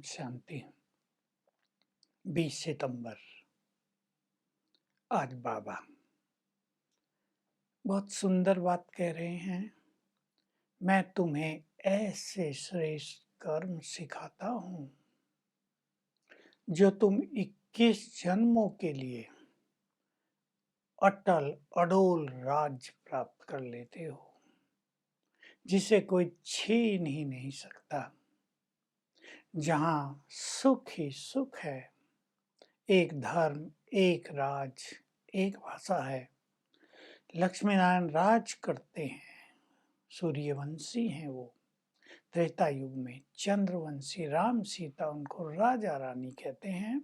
शांति। 20 सितंबर। आज बाबा बहुत सुंदर बात कह रहे हैं। मैं तुम्हें ऐसे श्रेष्ठ कर्म सिखाता हूँ जो तुम 21 जन्मों के लिए अटल अडोल राज्य प्राप्त कर लेते हो, जिसे कोई छीन ही नहीं सकता। जहाँ सुख ही सुख है, एक धर्म, एक राज, एक भाषा है। लक्ष्मी नारायण राज करते हैं, सूर्यवंशी हैं वो। त्रेता युग में चंद्रवंशी राम सीता उनको राजा रानी कहते हैं,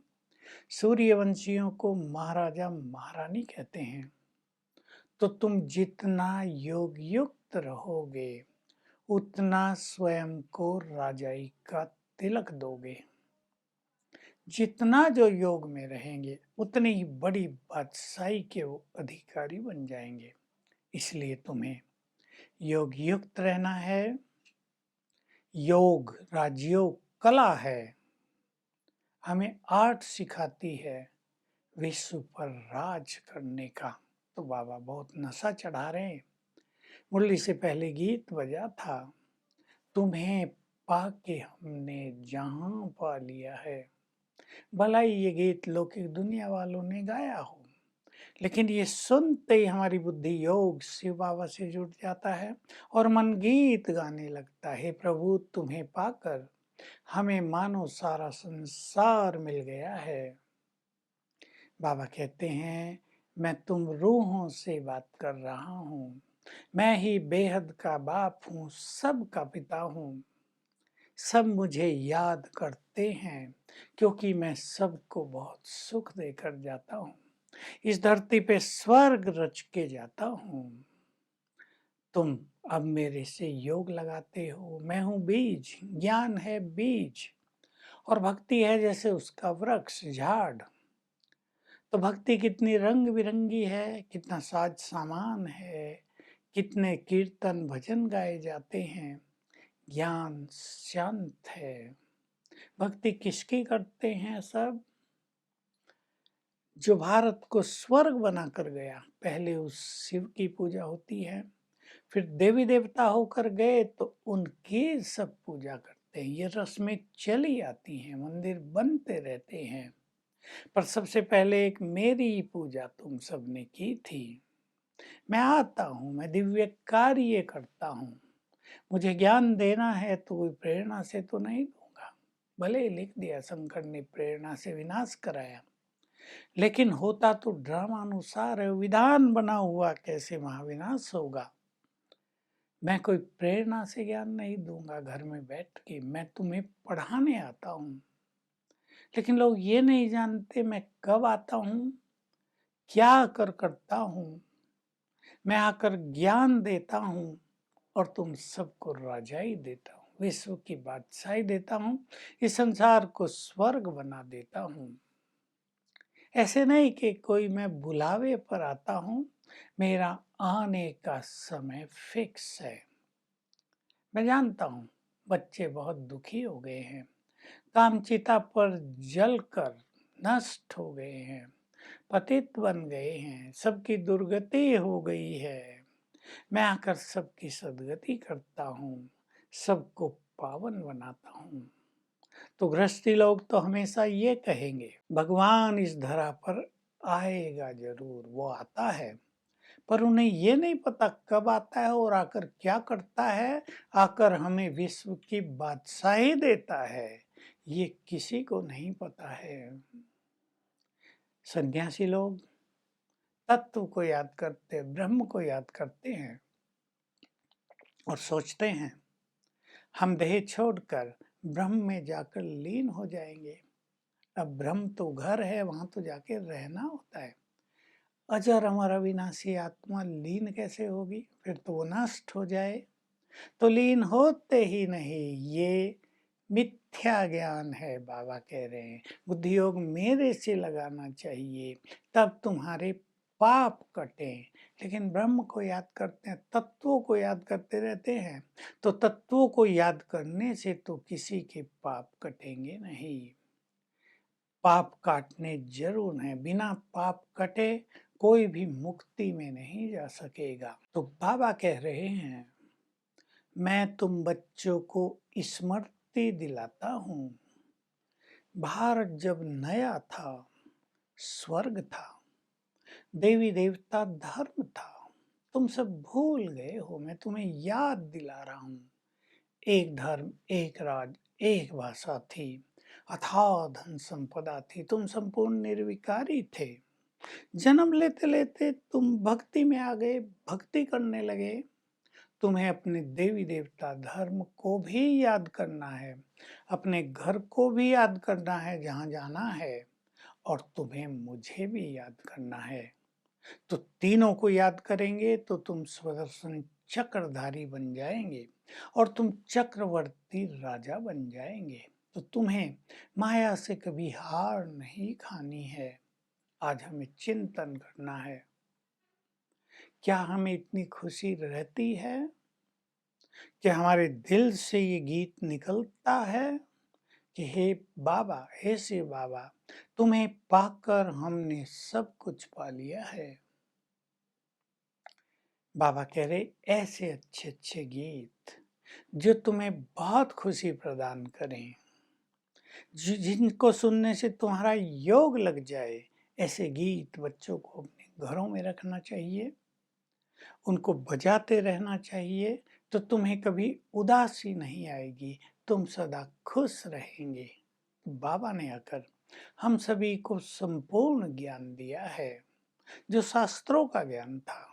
सूर्यवंशियों को महाराजा महारानी कहते हैं। तो तुम जितना योग युक्त रहोगे उतना स्वयं को राजाई का तिलक दोगे। जितना जो योग में रहेंगे उतनी ही बड़ी बादशाही के वो अधिकारी बन जाएंगे। इसलिए तुम्हें योग युक्त रहना है। योग राजयोग कला है, हमें आर्ट सिखाती है विश्व पर राज करने का। तो बाबा बहुत नशा चढ़ा रहे हैं। मुरली से पहले गीत बजा था, तुम्हें पाके हमने जहां पा लिया है। भला ही ये गीत लौकिक दुनिया वालों ने गाया हो, लेकिन ये सुनते ही हमारी बुद्धि योग शिव बाबा से जुड़ जाता है और मन गीत गाने लगता है। प्रभु तुम्हें पाकर हमें मानो सारा संसार मिल गया है। बाबा कहते हैं, मैं तुम रूहों से बात कर रहा हूँ। मैं ही बेहद का बाप हूँ, सबका पिता हूँ। सब मुझे याद करते हैं क्योंकि मैं सबको बहुत सुख देकर जाता हूँ। इस धरती पे स्वर्ग रच के जाता हूँ। तुम अब मेरे से योग लगाते हो। मैं हूँ बीज, ज्ञान है बीज और भक्ति है जैसे उसका वृक्ष झाड़। तो भक्ति कितनी रंग बिरंगी है, कितना साज सामान है, कितने कीर्तन भजन गाए जाते हैं। ज्ञान शांत है। भक्ति किसकी करते हैं सब? जो भारत को स्वर्ग बना कर गया। पहले उस शिव की पूजा होती है, फिर देवी देवता होकर गए तो उनकी सब पूजा करते हैं। ये रस्में चली आती हैं, मंदिर बनते रहते हैं, पर सबसे पहले एक मेरी पूजा तुम सबने की थी। मैं आता हूँ, मैं दिव्य कार्य करता हूँ। मुझे ज्ञान देना है तो कोई प्रेरणा से तो नहीं दूंगा। भले ही लिख दिया शंकर ने प्रेरणा से विनाश कराया, लेकिन होता तो ड्रामानुसार है। विधान बना हुआ कैसे महाविनाश होगा। मैं कोई प्रेरणा से ज्ञान नहीं दूंगा घर में बैठ के। मैं तुम्हें पढ़ाने आता हूँ, लेकिन लोग ये नहीं जानते मैं कब आता हूँ, क्या करता हूँ। मैं आकर ज्ञान देता हूँ और तुम सबको राजाई देता हूँ, विश्व की बादशाही देता हूँ, इस संसार को स्वर्ग बना देता हूँ। ऐसे नहीं कि कोई मैं बुलावे पर आता हूँ, मेरा आने का समय फिक्स है। मैं जानता हूँ बच्चे बहुत दुखी हो गए हैं, कामचिता पर जलकर नष्ट हो गए हैं, पतित बन गए हैं, सबकी दुर्गति हो गई है। मैं आकर सबकी सद्गति करता हूँ, सबको पावन बनाता हूँ। तो गृहस्थी लोग तो हमेशा ये कहेंगे, भगवान इस धरा पर आएगा जरूर। वो आता है, पर उन्हें ये नहीं पता कब आता है और आकर क्या करता है। आकर हमें विश्व की बादशाही देता है, ये किसी को नहीं पता है। सन्यासी लोग तत्व को याद करते, ब्रह्म को याद करते हैं और सोचते हैं हम देह छोड़कर ब्रह्म में जाकर लीन हो जाएंगे। अब ब्रह्म तो घर है, वहां तो जाके रहना होता है। अजर अमर अविनाशी आत्मा लीन कैसे होगी? फिर तो वो नष्ट हो जाए। तो लीन होते ही नहीं, ये मिथ्या ज्ञान है। बाबा कह रहे हैं बुद्धि योग मेरे से लगाना चाहिए, तब तुम्हारे पाप कटे, लेकिन ब्रह्म को याद करते हैं, तत्वों को याद करते रहते हैं। तो तत्वों को याद करने से तो किसी के पाप कटेंगे नहीं। पाप काटने जरूर हैं, बिना पाप कटे कोई भी मुक्ति में नहीं जा सकेगा। तो बाबा कह रहे हैं, मैं तुम बच्चों को स्मृति दिलाता हूँ। भारत जब नया था, स्वर्ग था, देवी देवता धर्म था, तुम सब भूल गए हो, मैं तुम्हें याद दिला रहा हूँ। एक धर्म, एक राज, एक भाषा थी, अथाह धन संपदा थी, तुम संपूर्ण निर्विकारी थे। जन्म लेते लेते तुम भक्ति में आ गए, भक्ति करने लगे। तुम्हें अपने देवी देवता धर्म को भी याद करना है, अपने घर को भी याद करना है जहाँ जाना है, और तुम्हें मुझे भी याद करना है। तो तीनों को याद करेंगे तो तुम सुदर्शन चक्रधारी बन जाएंगे और तुम चक्रवर्ती राजा बन जाएंगे। तो तुम्हें माया से कभी हार नहीं खानी है। आज हमें चिंतन करना है, क्या हमें इतनी खुशी रहती है कि हमारे दिल से ये गीत निकलता है कि हे बाबा, हे शिव बाबा, तुम्हें पाकर हमने सब कुछ पा लिया है। बाबा कह रहे, ऐसे अच्छे अच्छे गीत जो तुम्हें बहुत खुशी प्रदान करें, जिनको सुनने से तुम्हारा योग लग जाए, ऐसे गीत बच्चों को अपने घरों में रखना चाहिए, उनको बजाते रहना चाहिए। तो तुम्हें कभी उदासी नहीं आएगी, तुम सदा खुश रहेंगे। बाबा ने आकर हम सभी को संपूर्ण ज्ञान दिया है, जो शास्त्रों का ज्ञान था।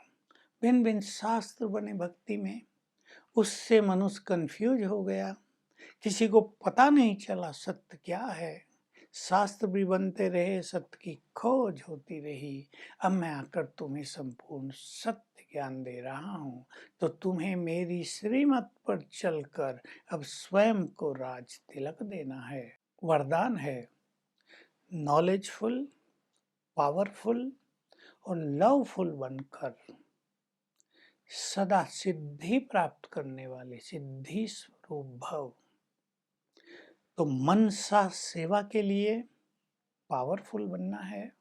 भिन्न भिन्न शास्त्र बने भक्ति में, उससे मनुष्य कंफ्यूज हो गया, किसी को पता नहीं चला सत्य क्या है। शास्त्र भी बनते रहे, सत्य की खोज होती रही। अब मैं आकर तुम्हें संपूर्ण सत्य ज्ञान दे रहा हूँ, तो तुम्हें मेरी श्रीमत पर चलकर अब स्वयं को राज तिलक देना है। वरदान है, नॉलेजफुल, पावरफुल और लवफुल बनकर सदा सिद्धि प्राप्त करने वाले सिद्धि स्वरूप भव। तो मनसा सेवा के लिए पावरफुल बनना है,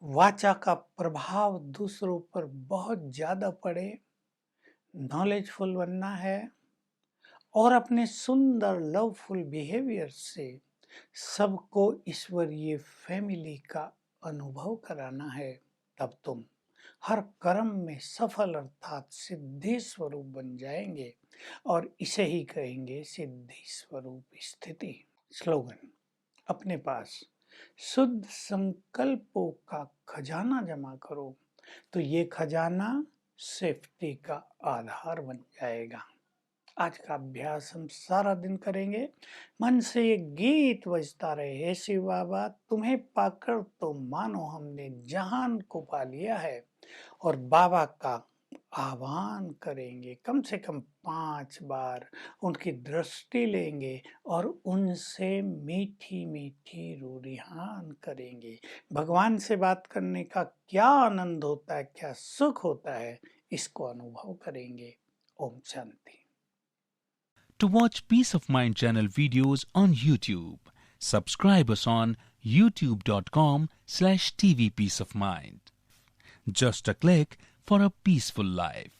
वाचा का प्रभाव दूसरों पर बहुत ज्यादा पड़े, नॉलेजफुल बनना है, और अपने सुंदर लवफुल बिहेवियर से सबको ईश्वरीय फैमिली का अनुभव कराना है। तब तुम हर कर्म में सफल अर्थात सिद्धि स्वरूप बन जाएंगे, और इसे ही कहेंगे सिद्धि स्वरूप स्थिति। स्लोगन, अपने पास शुद्ध संकल्पों का खजाना जमा करो, तो ये खजाना सेफ्टी का आधार बन जाएगा। आज का अभ्यास हम सारा दिन करेंगे। मन से ये गीत बजता रहे, हे शिव बाबा, तुम्हें पाकर तो मानो हमने जहान को पा लिया है। और बाबा का आह्वान करेंगे, कम से कम 5 बार उनकी दृष्टि लेंगे और उनसे मीठी मीठी रूरिहान करेंगे। भगवान से बात करने का क्या आनंद होता है, क्या सुख होता है, इसको अनुभव करेंगे। Om Shanti. To watch Peace of Mind channel videos on YouTube, subscribe us on youtube.com/tvpeaceofmind. Just a click for a peaceful life.